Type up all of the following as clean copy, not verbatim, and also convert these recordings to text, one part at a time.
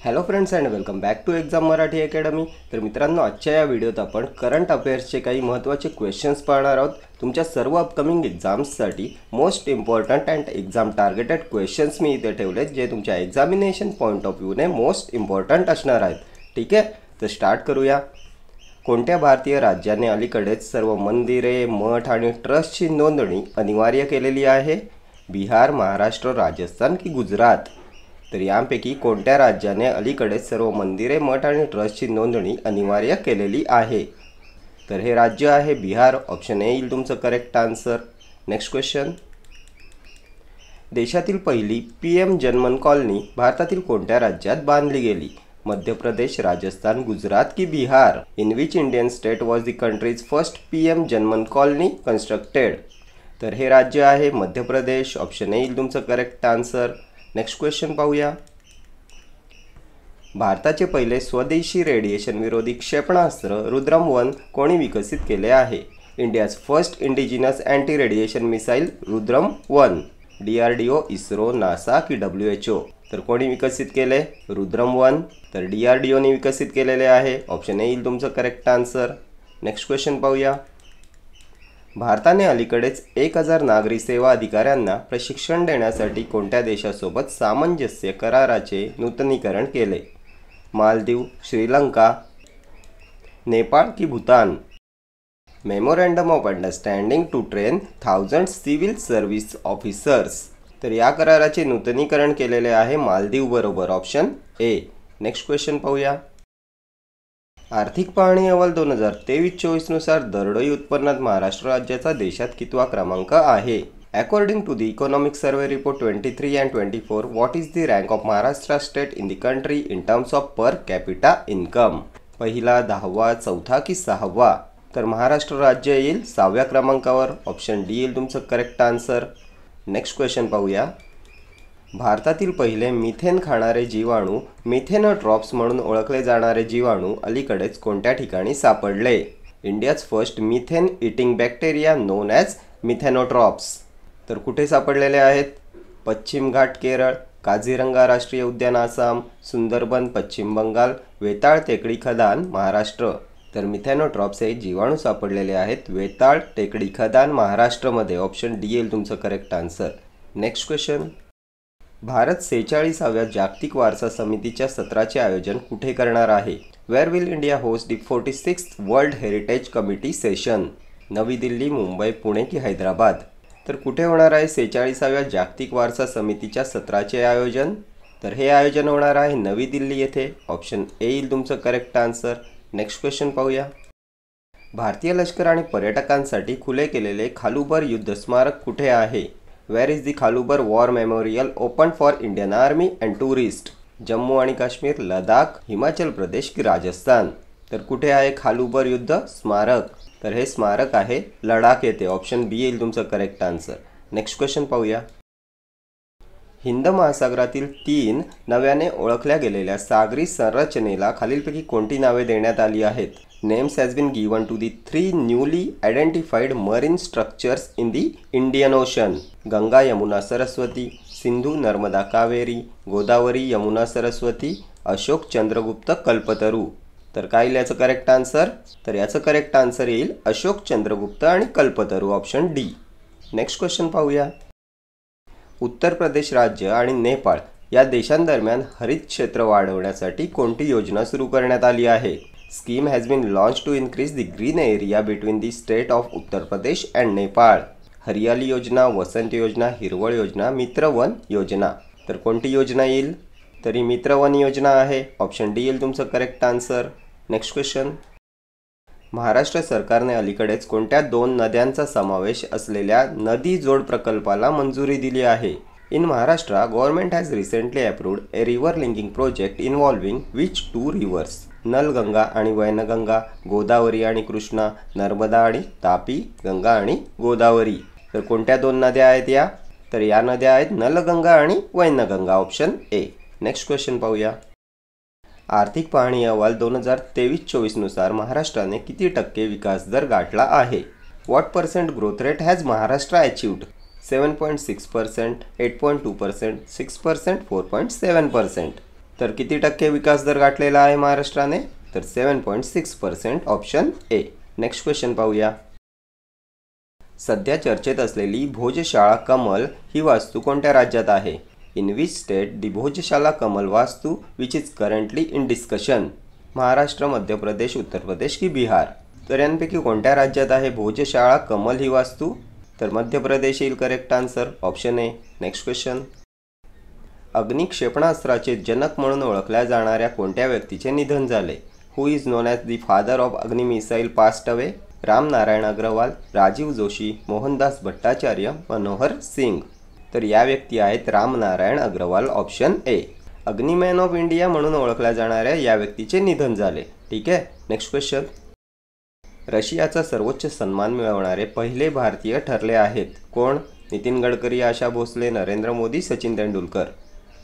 Hello friends and welcome back to exam Marathi academy. तर मित्रांनो, आजच्या या व्हिडिओत आपण करंट अफेअर्सचे काही महत्त्वाचे क्वेश्चन्स पाहणार आहोत। तुमच्या सर्व अपकमिंग एक्झाम्ससाठी most important and exam targeted questions मी इथे ठेवलेत, जे तुमच्या एक्झामिनेशन पॉईंट ऑफ व्ह्यूने मोस्ट इम्पॉर्टंट असणार आहेत। ठीक आहे, तर स्टार्ट करूया। कोणत्या भारतीय राज्याने अलीकडेच सर्व मंदिरे, मठ आणि ट्रस्टची नोंदणी अनिवार्य केलेली आहे? बिहार, महाराष्ट्र, राजस्थान की गुजरात? तर यांपैकी कोणत्या राज्याने अलीकडेच सर्व मंदिरे, मठ आणि ट्रस्टची नोंदणी अनिवार्य केलेली आहे? तर हे राज्य आहे बिहार। ऑप्शन ए येईल तुमचं करेक्ट आन्सर। नेक्स्ट क्वेश्चन, देशातील पहिली PM जनमन कॉलनी भारतातील कोणत्या राज्यात बांधली गेली? मध्य प्रदेश, राजस्थान, गुजरात की Bihar? In which Indian state was the countries first PM Janman colony constructed? तर हे राज्य आहे मध्य प्रदेश। ऑप्शन ए येईल तुमचं करेक्ट आन्सर। नेक्स्ट क्वेश्चन पाहूया। भारताचे पहिले स्वदेशी रेडिएशन विरोधी क्षेपणास्त्र रुद्रम-1 कोणी विकसित केले आहे? India's first indigenous anti radiation missile Rudram one. DRDO, ISRO, NASA की WHO? तर कोणी विकसित केले? रुद्रम-1 तर DRDOने विकसित केलेले आहे। ऑप्शन ए येईल तुमचं करेक्ट आन्सर। नेक्स्ट क्वेश्चन पाहूया। भारताने अलीकडेच 1000 नागरी सेवा अधिकाऱ्यांना प्रशिक्षण देण्यासाठी कोणत्या देशासोबत सामंजस्य कराराचे नूतनीकरण केले? मालदीव, श्रीलंका, नेपाळ की Bhutan? Memorandum of understanding to train 1000 civil service officers? तर या कराराचे नूतनीकरण केलेले आहे मालदीव बरोबर। Option A. नेक्स्ट क्वेश्चन पाहूया। आर्थिक पाहणी अहवाल 2023-24 नुसार दरडोई उत्पन्नात महाराष्ट्र राज्याचा देशात कितवा क्रमांक आहे? According to the economic survey report 23 and 24, what is the rank of Maharashtra state in the country in terms of per capita income? पहिला, 10वा, 4था की 6वा? तर महाराष्ट्र राज्य येईल 6व्या क्रमांकावर। ऑप्शन डी येईल तुमचं करेक्ट आन्सर। नेक्स्ट क्वेश्चन पाहूया। भारतातील पहिले मिथेन खाणारे जीवाणू, मिथेनोट्रॉप्स म्हणून ओळखले जाणारे जीवाणू अलीकडेच कोणत्या ठिकाणी सापडले? India's first methane eating bacteria known as methanotrophs? तर कुठे सापडलेले आहेत? पश्चिम घाट केरळ, काझीरंगा राष्ट्रीय उद्यान आसाम, सुंदरबन पश्चिम बंगाल, वेताळ टेकडी खदान महाराष्ट्र? तर मिथेनोट्रॉप्स हे जीवाणू सापडलेले आहेत वेताळ टेकडी खदान महाराष्ट्रमध्ये। ऑप्शन डी येईल तुमचं correct answer. Next question, Bharat 46व्या जागतिक वारसा समितीच्या सत्राचे आयोजन कुठे करणार आहे? Where will India host the 46th world heritage committee session? Navi Delhi, Mumbai, Pune की हैदराबाद? तर कुठे होणार आहे 46व्या जागतिक वारसा समितीच्या सत्राचे आयोजन? तर हे आयोजन होणार आहे नवी दिल्ली येथे। ऑप्शन ए येईल तुमचं करेक्ट आन्सर। नेक्स्ट क्वेश्चन पाहूया। भारतीय लष्कर आणि पर्यटकांसाठी खुले केलेले खालुबर युद्ध स्मारक कुठे आहे? Where is the Khalubar war memorial open for Indian army and tourist? Jammu आणि काश्मीर, लडाख, हिमाचल प्रदेश की राजस्थान? तर कुठे आहे खालुबर युद्ध स्मारक? तर हे स्मारक आहे लडाख येथे। ऑप्शन बी येईल तुमचं करेक्ट आन्सर। नेक्स्ट क्वेश्चन पाहूया। हिंद महासागरातील 3 नव्याने ओळखल्या गेलेल्या सागरी संरचनेला खालीलपैकी कोणती नावे देण्यात आली आहेत? Names has been given to the 3 newly identified marine structures in the Indian Ocean. Ganga, Yamuna, Saraswati, Sindhu, Narmada, Kaveri, Godavari, Yamuna, Saraswati, Ashok, Chandragupta, Kalpataru? तर काय येईल याचं करेक्ट आन्सर? तर याचं करेक्ट आन्सर येईल अशोक, चंद्रगुप्त आणि Kalpataru. Option D. Next question पाहूया। उत्तर प्रदेश राज्य आणि नेपाळ या देशांदरम्यान हरित क्षेत्र वाढवण्यासाठी कोणती योजना सुरू करण्यात आली आहे? Scheme has been launched to increase the green area between the state of Uttar Pradesh and Nepal? हरियाली योजना, वसंत योजना, हिरवळ योजना, मित्रवन योजना? तर कोणती योजना येईल? तरी मित्रवन योजना आहे। ऑप्शन डी येईल तुमचं correct answer. Next question, Maharashtra सरकारने अलीकडेच कोणत्या 2 नद्यांचा समावेश असलेल्या नदी जोड प्रकल्पाला मंजुरी दिली आहे? In Maharashtra, government has recently approved a river linking project involving which 2 rivers? Nalganga आणि वैनगंगा, गोदावरी आणि कृष्णा, नर्मदा आणि तापी, गंगा आणि गोदावरी? तर कोणत्या 2 नद्या आहेत या? तर या नद्या आहेत नलगंगा आणि Wainganga. Option A. Next question पाहूया। आर्थिक पाहणी अहवाल 2023-24 नुसार महाराष्ट्राने किती टक्के विकास दर गाठला आहे? What % growth rate has Maharashtra achieved? 7.6%, 8.2%, 6%, 4.7%? तर किती टक्के विकास दर गाठलेला आहे महाराष्ट्राने? तर 7.6% ऑप्शन ए. नेक्स्ट क्वेश्चन पाहूया. सध्या चर्चेत असलेली भोजशाळा कमल ही वास्तू कोणत्या राज्यात आहे? इन विच स्टेट दी भोजशाला कमल वास्तू which is currently in discussion? Maharashtra, Madhya Pradesh, Uttar Pradesh की बिहार? तर यांपैकी कोणत्या राज्यात आहे भोजशाळा कमल ही वास्तू? तर मध्य प्रदेश येईल correct answer, option A. Next question. अग्नि क्षेपणास्त्राचे जनक म्हणून ओळखल्या जाणाऱ्या कोणत्या व्यक्तीचे निधन झाले? Who is known as the father of Agni missile passed away? Ram Narayan Agrawal, Rajiv Joshi, Mohandas Bhattacharya, Manohar Singh? तर या व्यक्ती आहेत Ram Narayan Agrawal, option A. Agni man of India म्हणून ओळखल्या जाणाऱ्या या व्यक्तीचे निधन झाले. ठीक आहे. Next question. रशियाचा सर्वोच्च सन्मान मिळवणारे पहिले भारतीय ठरले आहेत. कोण? नितीन गडकरी, आशा भोसले, नरेंद्र मोदी, सचिन तेंडुलकर?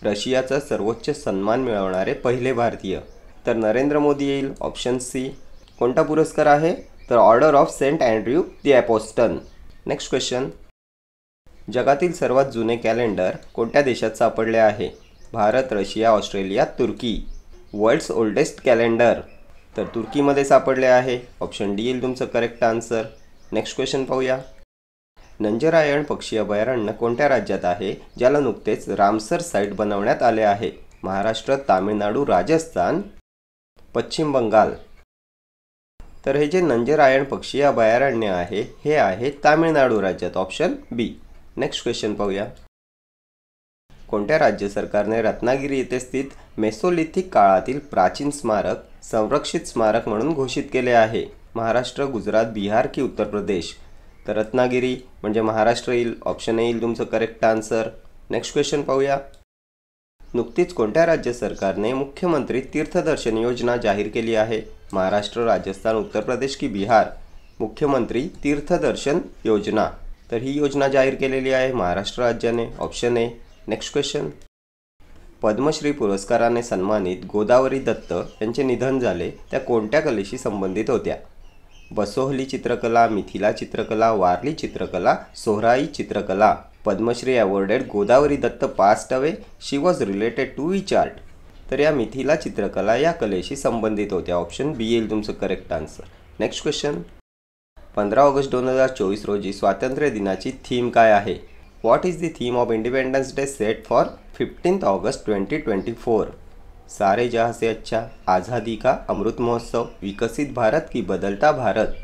रशियाचा सर्वोच्च सन्मान मिळवणारे पहिले भारतीय, तर नरेंद्र मोदी येईल, ऑप्शन सी. कोणता पुरस्कार आहे? तर order of saint Andrew the apostle. Next question. जगातील सर्वात जुने कॅलेंडर कोणत्या देशात सापडले आहे? भारत, रशिया, ऑस्ट्रेलिया, तुर्की? वर्ल्ड्स ओल्डेस्ट कॅलेंडर, तर तुर्कीमध्ये सापडले आहे, ऑप्शन डी येईल तुमचं करेक्ट आन्सर. नेक्स्ट क्वेश्चन पाहूया. नंजरायण पक्षी अभयारण्य कोणत्या राज्यात आहे, ज्याला नुकतेच रामसर साईट बनवण्यात आले आहे? महाराष्ट्र, तामिळनाडू, राजस्थान, पश्चिम बंगाल? तर हे जे नंजरायण पक्षी अभयारण्य आहे हे आहे तामिळनाडू राज्यात, ऑप्शन बी. नेक्स्ट क्वेश्चन पाहूया. कोणत्या राज्य सरकारने रत्नागिरी येथे स्थित मेसोलिथिक काळातील प्राचीन स्मारक संरक्षित स्मारक म्हणून घोषित केले आहे? महाराष्ट्र, गुजरात, बिहार की उत्तर प्रदेश? तर रत्नागिरी म्हणजे महाराष्ट्र येईल, ऑप्शन येईल तुमचं करेक्ट आन्सर. नेक्स्ट क्वेश्चन पाहूया. नुकतीच कोणत्या राज्य सरकारने मुख्यमंत्री तीर्थदर्शन योजना जाहीर केली आहे? महाराष्ट्र, राजस्थान, उत्तर प्रदेश की बिहार? मुख्यमंत्री तीर्थदर्शन योजना, तर ही योजना जाहीर केलेली आहे महाराष्ट्र राज्याने, option A. Next question. Padma Shri पुरस्काराने सन्मानित गोदावरी दत्त यांचे निधन झाले, त्या कोणत्या कलेशी संबंधित होत्या? बसोहली चित्रकला, मिथिला चित्रकला, वारली चित्रकला, सोहराई चित्रकला? Padma Shri awarded Godavari Dutt passed away, she was related to which art? तर या मिथिला चित्रकला या कलेशी संबंधित होत्या, ऑप्शन बी येईल तुमचं correct answer. Next question. 15 August 2024 रोजी स्वातंत्र्य दिनाची थीम काय आहे? What is the theme of independence day set for 15 August 2024? सारे जहाँ से अच्छा, आज़ादी का अमृत महोत्सव, विकसित भारत की बदलता भारत?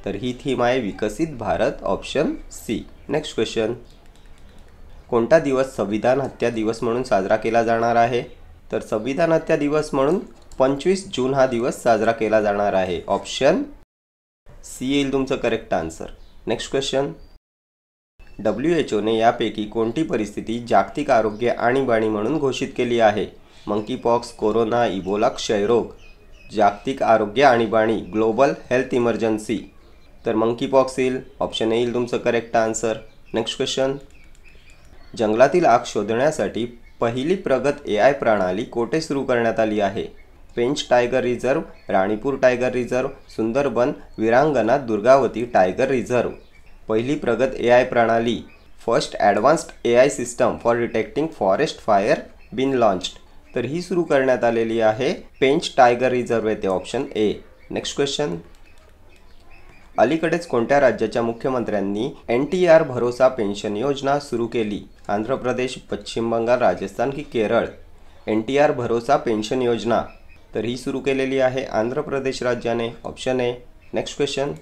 तर ही थीम आहे विकसित Bharat, option C. Next question. कोणता दिवस संविधान हत्या दिवस म्हणून साजरा केला जाणार आहे? तर संविधान हत्या दिवस म्हणून 25 जून हा दिवस साजरा केला जाणार आहे, ऑप्शन सी येईल तुमचं correct answer. Next question. WHO ने यापैकी कोणती परिस्थिती जागतिक आरोग्य आणीबाणी म्हणून घोषित केली आहे? मंकीपॉक्स, कोरोना, इबोला, क्षयरोग? जागतिक आरोग्य आणीबाणी, ग्लोबल हेल्थ इमर्जन्सी? तर मंकीपॉक्स येईल, ऑप्शन येईल तुमचं करेक्ट आन्सर. Next question. जंगलातील आग शोधण्यासाठी पहिली प्रगत AI प्रणाली कोठे सुरू करण्यात आली आहे? Pench tiger reserve, Ranipur tiger reserve, Sundarban Veerangana Durgavati tiger reserve? पहिली प्रगत AI प्रणाली, first advanced AI system for detecting forest fire been launched, तर ही सुरू करण्यात आलेली आहे पेंच टायगर रिझर्व येथे, ऑप्शन ए. Next question. अलीकडेच कोणत्या राज्याच्या मुख्यमंत्र्यांनी NTR भरोसा पेन्शन योजना सुरू केली? आंध्र प्रदेश, पश्चिम बंगाल, राजस्थान की केरळ? NTR भरोसा पेन्शन योजना, तर ही सुरू केलेली आहे आंध्र प्रदेश राज्याने, ऑप्शन ए. Next question.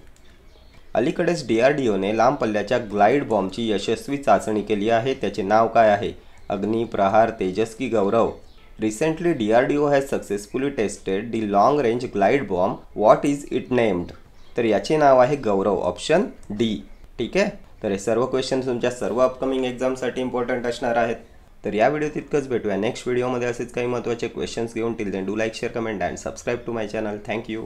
अलीकडेच DRDOने लांब पल्ल्याच्या ग्लाइड बॉम्बची यशस्वी चाचणी केली आहे, त्याचे नाव काय आहे? अग्नि, प्रहार, तेजस की Gaurav? Recently DRDO has successfully tested the long range glide bomb, what is it named? तर याचे नाव आहे गौरव, ऑप्शन डी. ठीक आहे. तर हे सर्व क्वेश्चन तुमच्या सर्व अपकमिंग एक्झामसाठी इम्पॉर्टंट असणार आहेत. तर या व्हिडिओत इतकंच. भेटूया नेक्स्ट व्हिडिओमध्ये असेच काही महत्त्वाचे क्वेश्चन्स घेऊन. Till then do like, share, comment and subscribe to my channel. Thank you.